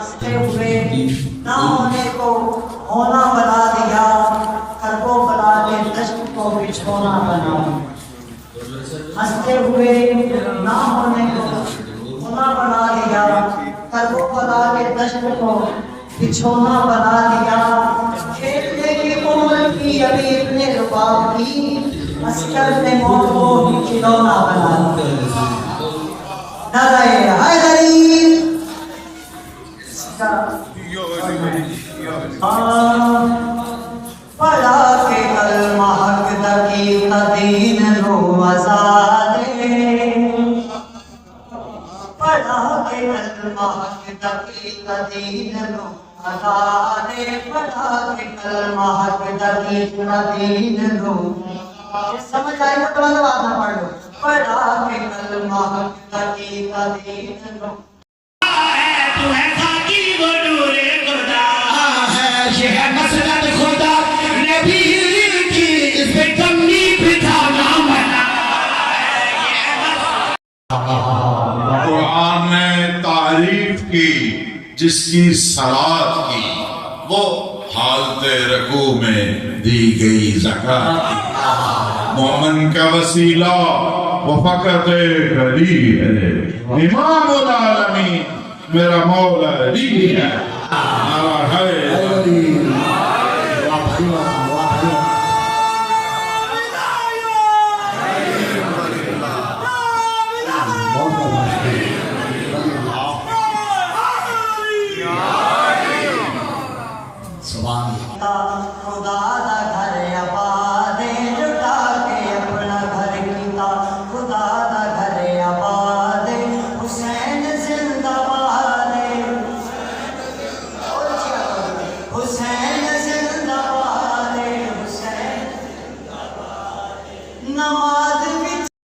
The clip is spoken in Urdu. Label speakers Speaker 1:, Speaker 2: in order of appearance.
Speaker 1: ہوئے نہ ہونے کو ہونا بنا دیا، کربوں بنا کے دشت کو بچھونا بنا دیا۔ ہنستے ہوئے نہ ہونے کو ہونا بنا دیا، کربوں بنا کے دشت کو بچھونا بنا دیا۔ کھیلنے کی عمر کی ابھی اتنے رباب کی، عسکر نے موت کو کھلونا بنا دیا۔ نعرہ حیدری پڑھا کے کلمہ حق دقیق دین رو آزادے، پڑھا کے کلمہ حق دقیق دین رو آزادے، پڑھا کے کلمہ حق دقیق دین رو۔ سمجھ آئی تو بات نہ پڑھ لو۔ پڑھا کے کلمہ حق دقیق دین رو۔
Speaker 2: تو ہے خاکی وہ نور خدا ہے، یہ ہے مسلط خدا نبی کی، اس پہ کمی بٹھانا منع ہے۔
Speaker 3: قرآن نے تعریف کی جس کی صلات کی، وہ حالت رکوع میں دی گئی زکات کی۔ مومن کا وسیلہ وہ فقط علی ہے، امام العالمین میرا مولا علی ہے۔ نعرہ حیدری۔
Speaker 1: خدا دا گھر آباد لٹا کے اپنا گھر کیتا، خدا دا گھر آباد حسین زندہ باد، حسین زندہ باد، حسین نماز